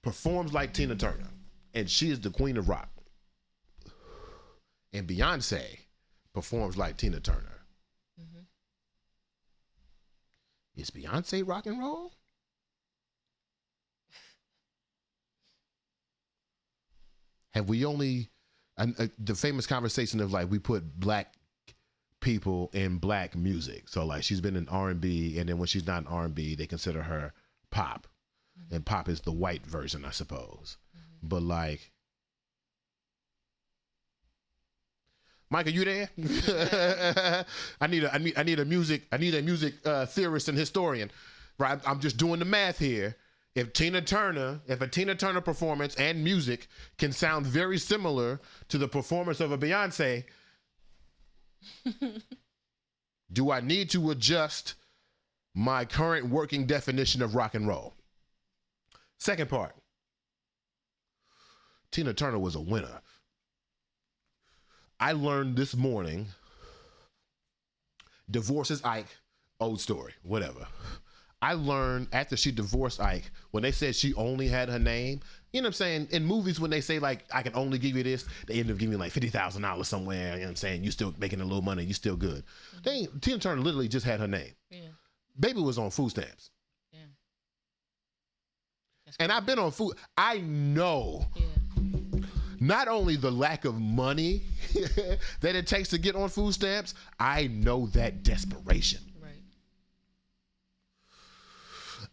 performs like Tina Turner, and she is the queen of rock, and Beyonce performs like Tina Turner, is Beyonce rock and roll? Have we only, the famous conversation of like, we put black people in black music. So like she's been in R&B, and then when she's not in R&B, they consider her pop. And pop is the white version, I suppose. But like, Mike, are you there? I need a music theorist and historian. Right? I'm just doing the math here. If a Tina Turner performance and music can sound very similar to the performance of a Beyonce, do I need to adjust my current working definition of rock and roll? Second part. Tina Turner was a winner. I learned this morning, divorces Ike, old story, whatever. I learned after she divorced Ike, when they said she only had her name, you know what I'm saying? In movies, when they say like, I can only give you this, they end up giving you like $50,000 somewhere, you know what I'm saying? You still making a little money, you still good. Tina Turner literally just had her name. Yeah. Baby was on food stamps. Yeah. And I've been on food. I know not only the lack of money that it takes to get on food stamps, I know that desperation.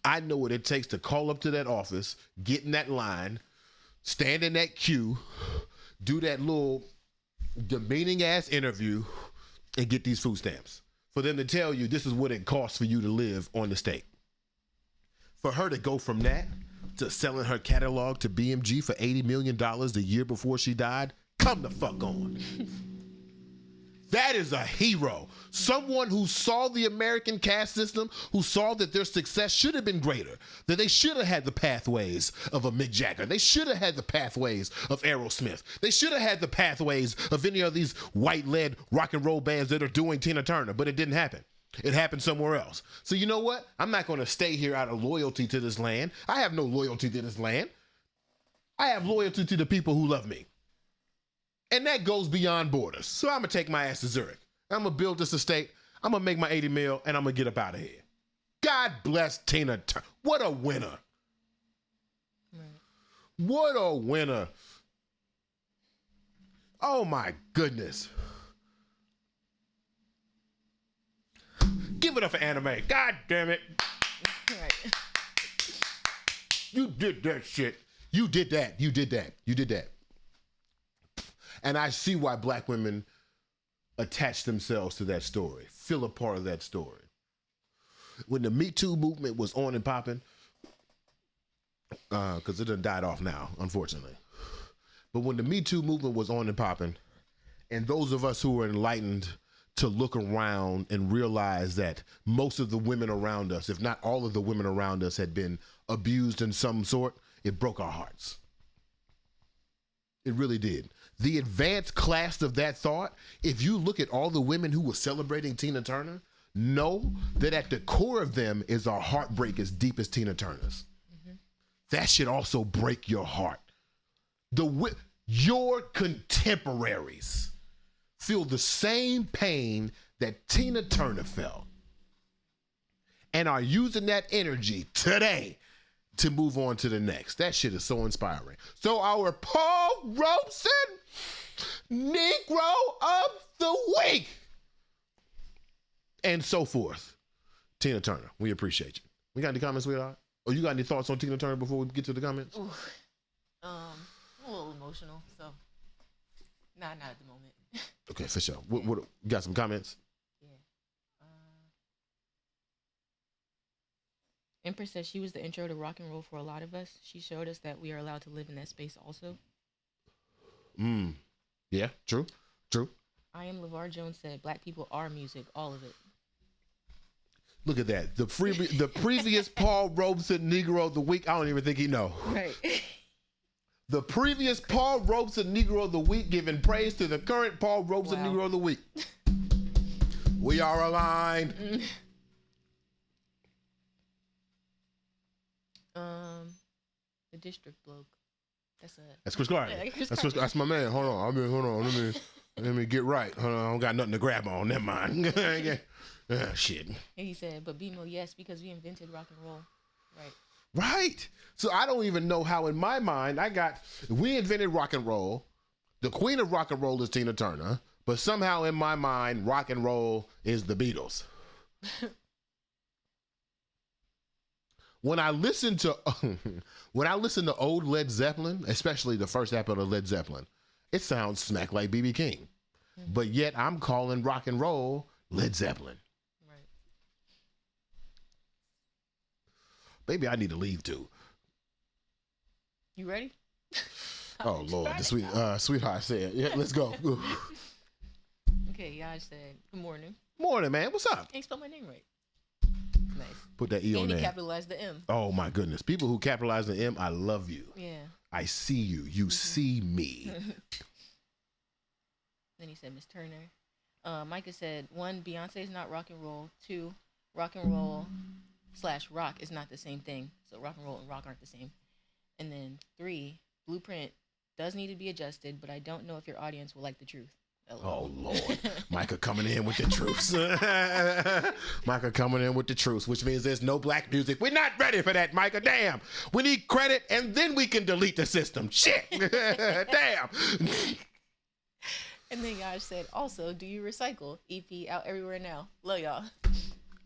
I know what it takes to call up to that office, get in that line, stand in that queue, do that little demeaning ass interview, and get these food stamps. For them to tell you this is what it costs for you to live on the state. For her to go from that to selling her catalog to BMG for $80 million the year before she died, come the fuck on. That is a hero. Someone who saw the American caste system, who saw that their success should have been greater, that they should have had the pathways of a Mick Jagger. They should have had the pathways of Aerosmith. They should have had the pathways of any of these white-led rock and roll bands that are doing Tina Turner, but it didn't happen. It happened somewhere else. So you know what? I'm not going to stay here out of loyalty to this land. I have no loyalty to this land. I have loyalty to the people who love me. And that goes beyond borders. So I'm going to take my ass to Zurich. I'm going to build this estate. I'm going to make my 80 mil, and I'm going to get up out of here. God bless Tina Turner. What a winner. Right. What a winner. Oh, my goodness. Give it up for anime. God damn it. Right. You did that shit. You did that. You did that. You did that. And I see why black women attach themselves to that story, feel a part of that story. When the Me Too movement was on and popping, because it done died off now, unfortunately. But when the Me Too movement was on and popping, and those of us who were enlightened to look around and realize that most of the women around us, if not all of the women around us, had been abused in some sort, it broke our hearts. It really did. The advanced class of that thought, if you look at all the women who were celebrating Tina Turner, know that at the core of them is a heartbreak as deep as Tina Turner's. Mm-hmm. That should also break your heart. Your contemporaries feel the same pain that Tina Turner felt and are using that energy today to move on to the next. That shit is so inspiring. So our Paul Robeson Negro of the Week and so forth. Tina Turner, we appreciate you. We got any comments, sweetheart? Oh, you got any thoughts on Tina Turner before we get to the comments? Ooh, I'm a little emotional, so not at the moment. Okay, for sure. What got some comments? Empress says she was the intro to rock and roll for a lot of us. She showed us that we are allowed to live in that space also. Yeah, true. I am LeVar Jones said, black people are music, all of it. Look at that. The previous Paul Robeson Negro of the Week, I don't even think he know. Right. The previous Paul Robeson Negro of the Week giving praise to the current Paul Robeson Negro of the Week. We are aligned. The district bloke. That's Chris Clark. Yeah, Chris That's Clark. That's my man. Hold on. Let me get right. Hold on. I don't got nothing to grab on. Never mind. Shit. And he said, but BeMo, yes, because we invented rock and roll. Right. Right. So I don't even know how in my mind we invented rock and roll. The queen of rock and roll is Tina Turner, but somehow in my mind, rock and roll is the Beatles. When I listen to old Led Zeppelin, especially the first episode of Led Zeppelin, it sounds smack like B.B. King. Mm-hmm. But yet I'm calling rock and roll Led Zeppelin. Right. Maybe I need to leave too. You ready? Oh Lord, the sweetheart said, "Yeah, let's go." Okay, Yaj said, "Good morning." Morning, man. What's up? Ain't spelled my name right. Nice. Put that E on And there. he capitalized the M. Oh my goodness, people who capitalize the M, I love you. Yeah. I see you. You see me. Then he said, Miss Turner. Micah said, 1, Beyonce is not rock and roll. 2, rock and roll / rock is not the same thing. So rock and roll and rock aren't the same. And then 3, Blueprint does need to be adjusted, but I don't know if your audience will like the truth. Oh Lord, Micah coming in with the truths. Micah coming in with the truths, which means there's no black music. We're not ready for that, Micah. Damn. We need credit, and then we can delete the system. Shit. Damn. And then Yaj said, also, do you recycle? EP out everywhere now. Love y'all.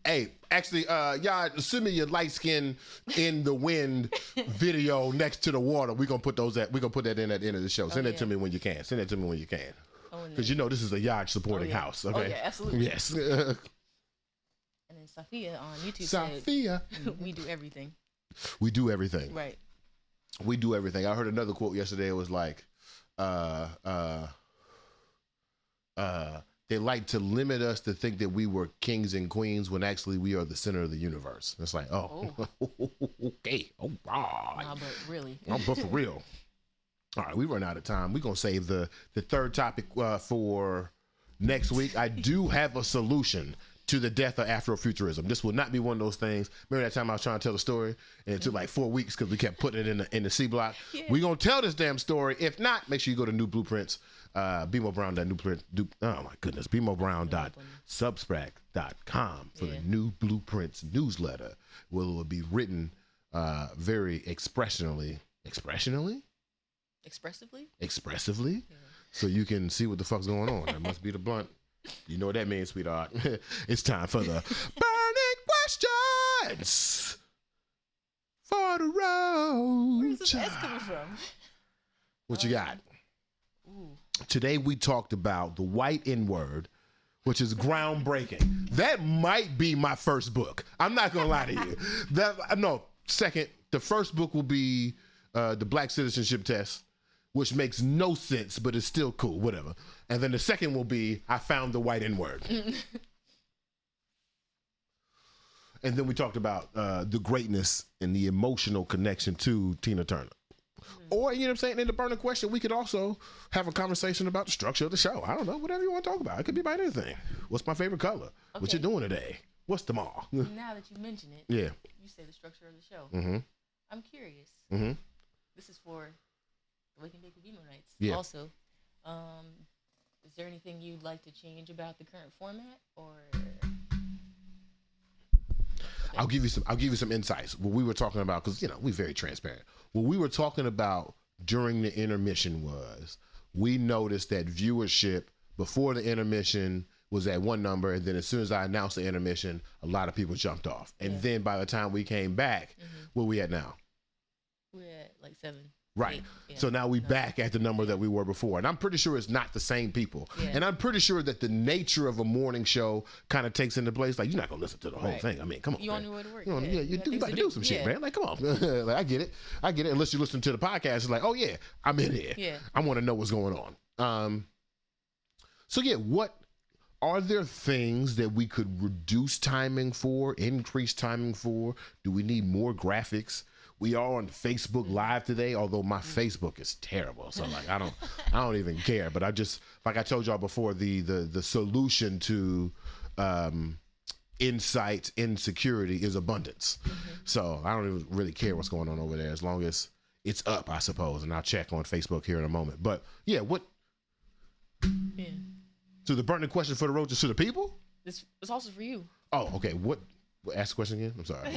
Hey, actually, y'all send me your light skin in the wind video next to the water. We're gonna put that in at the end of the show. Send it to me when you can. Send it to me when you can. Because you know this is a Yaj supporting house. Okay. Oh yeah, absolutely. Yes. And then Safia on YouTube said, we do everything. We do everything. Right. We do everything. I heard another quote yesterday. It was like, they like to limit us to think that we were kings and queens when actually we are the center of the universe. It's like, okay, all right. Nah, but really. But for real. All right, we run out of time. We're going to save the third topic for next week. I do have a solution to the death of Afrofuturism. This will not be one of those things. Remember that time I was trying to tell the story and it took like 4 weeks because we kept putting it in the C block? Yeah. We're going to tell this damn story. If not, make sure you go to New Blueprints, BeMoBrown.subsprac.com for the New Blueprints newsletter, where it will be written very expressively. Yeah. So you can see what the fuck's going on. That must be the blunt. You know what that means, sweetheart. It's time for the burning questions for the road. Where's this S coming from? What you got? Ooh. Today we talked about the WhiteNWord, which is groundbreaking. That might be my first book. I'm not gonna lie to you. Second. The first book will be the Black Citizenship Test, which makes no sense, but it's still cool, whatever. And then the second will be, I found the WhiteNWord. And then we talked about the greatness and the emotional connection to Tina Turner. Or, you know what I'm saying, in the burning question, we could also have a conversation about the structure of the show. I don't know, whatever you want to talk about. It could be about anything. What's my favorite color? Okay. What you doing today? What's tomorrow? Now that you mention it, yeah, you say the structure of the show. Mm-hmm. I'm curious. Mm-hmm. This is for Wake and Bake with BeMo nights. Yeah. Also, is there anything you'd like to change about the current format, or? I'll give you some insights. What we were talking about, because we're very transparent. What we were talking about during the intermission was we noticed that viewership before the intermission was at one number, and then as soon as I announced the intermission, a lot of people jumped off. And then by the time we came back, where we at now? We're at like 7. Right. Yeah. So now we back at the number that we were before. And I'm pretty sure it's not the same people. Yeah. And I'm pretty sure that the nature of a morning show kind of takes into place. Like, you're not going to listen to the whole thing. I mean, come on. You on your way to work. You got to do some shit, man. Like, come on. Like, I get it. Unless you listen to the podcast, it's like, oh, yeah, I'm in here. Yeah. I want to know what's going on. So, yeah, are there things that we could reduce timing for, increase timing for? Do we need more graphics? We are on Facebook Live today, although my Facebook is terrible. So like I don't even care. But I just, like I told y'all before, the solution to insight insecurity is abundance. So I don't even really care what's going on over there, as long as it's up, I suppose, and I'll check on Facebook here in a moment. But yeah, what? Yeah. So the burning question for the road to the people? It's also for you. Oh, okay. What? Ask the question again. I'm sorry.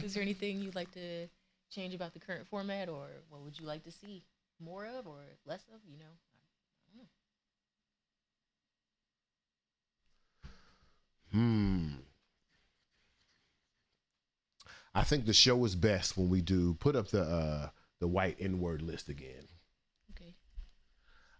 Is there anything you'd like to change about the current format, or what would you like to see more of or less of? You know, I don't know. I think the show is best when we do put up the WhiteNWord list again. Okay.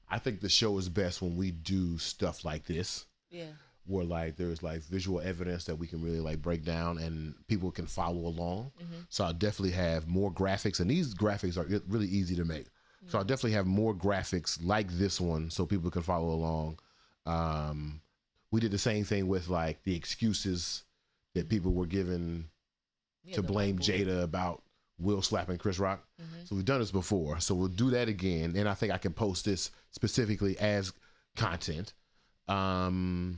I think the show is best when we do stuff like this. Yeah. Where like there's like visual evidence that we can really like break down and people can follow along. So I'll definitely have more graphics, and these graphics are really easy to make. So I'll definitely have more graphics like this one so people can follow along. We did the same thing with like the excuses that people were given to blame Jada about Will slapping Chris Rock. So we've done this before. So we'll do that again. And I think I can post this specifically as content. Man,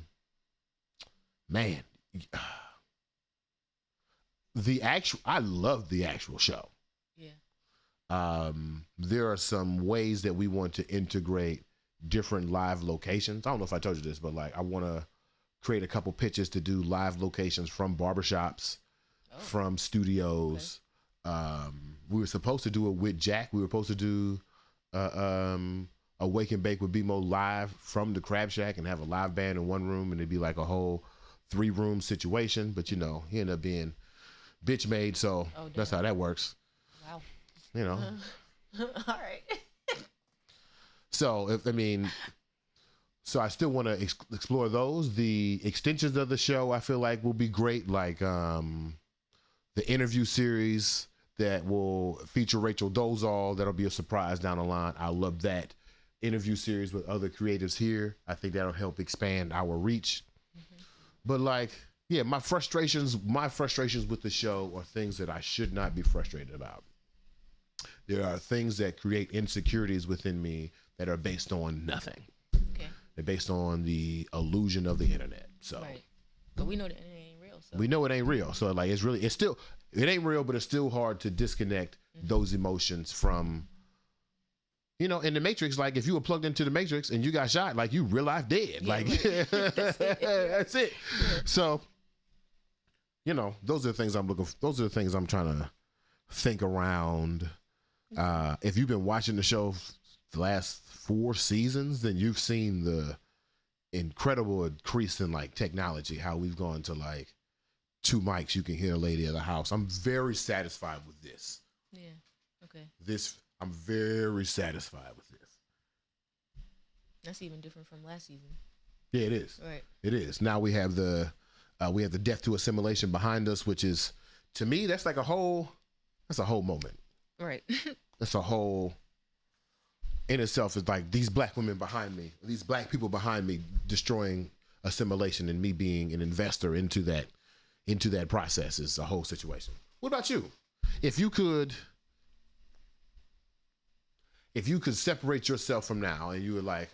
I love the actual show. Yeah. There are some ways that we want to integrate different live locations. I don't know if I told you this, but like I want to create a couple pitches to do live locations from barbershops, from studios. We were supposed to do it with Jack. We were supposed to do a Wake and Bake with BeMo live from the Crab Shack and have a live band in one room, and it'd be like a whole 3-room situation. But you know, he ended up being bitch made, so that's how that works. Wow. You know. All right. So so I still want to explore those. The extensions of the show I feel like will be great, like the interview series that will feature Rachel Dolezal. That'll be a surprise down the line. I love that interview series with other creatives here. I think that'll help expand our reach. But like, yeah, my frustrations with the show are things that I should not be frustrated about. There are things that create insecurities within me that are based on nothing. Okay. They're based on the illusion of the internet. So, right. But we know that it ain't real. So. We know it ain't real. So like, it ain't real, but it's still hard to disconnect those emotions from, you know, in the Matrix. Like if you were plugged into the Matrix and you got shot, like you real life dead. Yeah, like right. that's it. Yeah. So, you know, those are the things I'm trying to think around. If you've been watching the show the last 4 seasons, then you've seen the incredible increase in like technology, how we've gone to like 2 mics, you can hear a lady at the house. I'm very satisfied with this. Yeah. Okay. I'm very satisfied with this. That's even different from last season. Yeah, it is. Right. It is. Now we have the death to assimilation behind us, which is, to me, that's a whole moment. Right. That's a whole in itself. Is like these black women behind me, these black people behind me destroying assimilation, and me being an investor into that process is a whole situation. What about you? If you could separate yourself from now and you were like,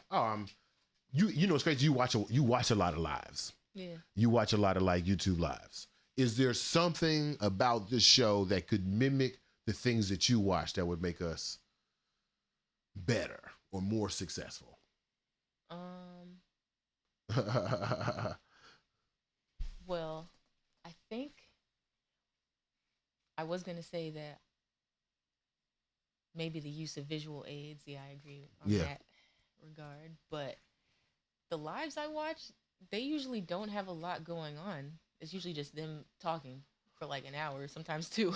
you know, it's crazy. You watch a lot of lives. Yeah. You watch a lot of like YouTube lives. Is there something about this show that could mimic the things that you watch that would make us better or more successful? Well, I think I was going to say that maybe the use of visual aids. Yeah, I agree on that regard. But the lives I watch, they usually don't have a lot going on. It's usually just them talking for like an hour, sometimes 2,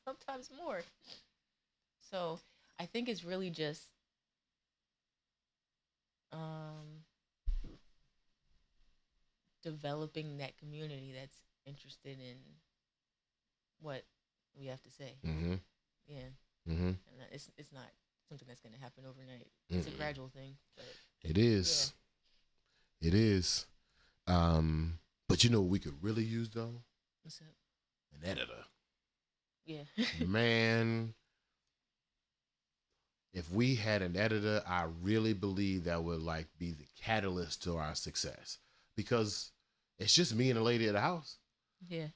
sometimes more. So I think it's really just developing that community that's interested in what we have to say. Yeah. And it's not something that's going to happen overnight. It's a gradual thing. But it is. Yeah. It is. But you know what we could really use though? What's up? An editor. Yeah. Man, if we had an editor, I really believe that would like be the catalyst to our success, because it's just me and the lady at the house. Yeah.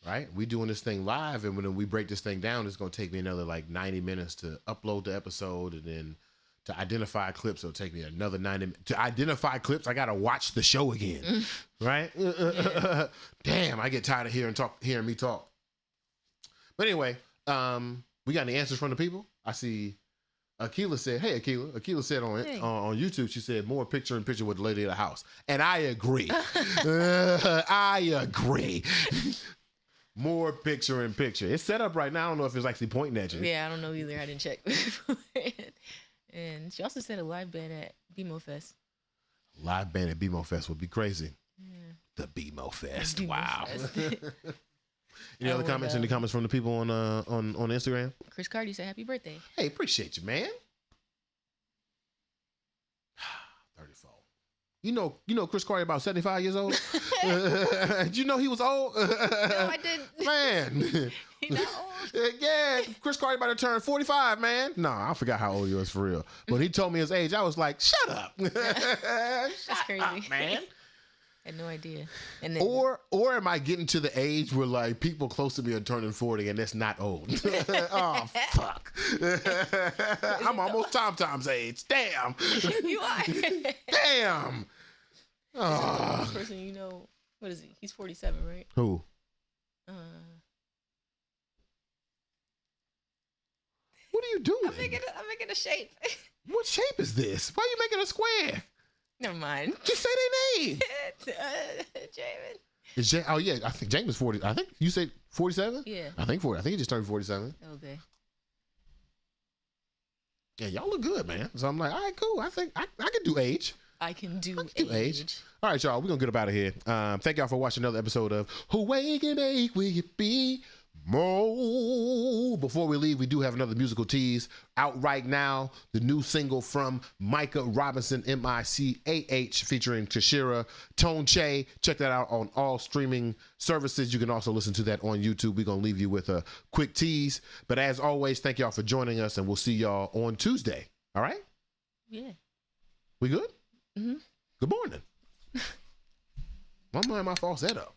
right? We doing this thing live, and when we break this thing down, it's gonna take me another like 90 minutes to upload the episode, and then to identify clips, it'll take me another 90 minutes. To identify clips, I gotta watch the show again, right? Yeah. Damn, I get tired of hearing me talk. But anyway, we got any answers from the people? I see Akila said, hey, Akila. Akila said on YouTube, she said, more picture-in-picture with the lady of the house. And I agree. I agree. More picture-in-picture. It's set up right now. I don't know if it's actually pointing at you. Yeah, I don't know either. I didn't check. And she also said a live band at BeMo Fest. Live band at BeMo Fest would be crazy. Yeah. The BeMo Fest. Wow. Any other comments? Any comments from the people on Instagram? Chris Cardi said happy birthday. Hey, appreciate you, man. 34. You know Chris Cardi about 75 years old? Did you know he was old? No, I didn't. Man. He's not old. Yeah, Chris Cardi about to turn 45, man. No, I forgot how old he was for real. When he told me his age, I was like, shut up. That's crazy. Up, man. I had no idea. And then, or am I getting to the age where like people close to me are turning 40 and that's not old? Oh, fuck. I'm almost Tom's age. Damn. You are. Damn. Oh. The person you know, what is he? He's 47, right? Who? What are you doing? I'm making a shape. What shape is this? Why are you making a square? Never mind. Just say their name. Jamin. Oh yeah, I think James is 40. I think you said 47. Yeah. I think 40. I think he just turned 47. Okay. Yeah, y'all look good, man. So I'm like, all right, cool. I think I can do age. I can do age. All right, y'all. We're gonna get up out of here. Thank y'all for watching another episode of Who Wake and Bake Will You Be? Mo. Before we leave, we do have another musical tease out right now. The new single from Micah Robeson, M-I-C-A-H, featuring Tashira Tone Che. Check that out on all streaming services. You can also listen to that on YouTube. We're going to leave you with a quick tease. But as always, thank y'all for joining us, and we'll see y'all on Tuesday. All right? Yeah. We good? Mm-hmm. Good morning. Why am I falsetto?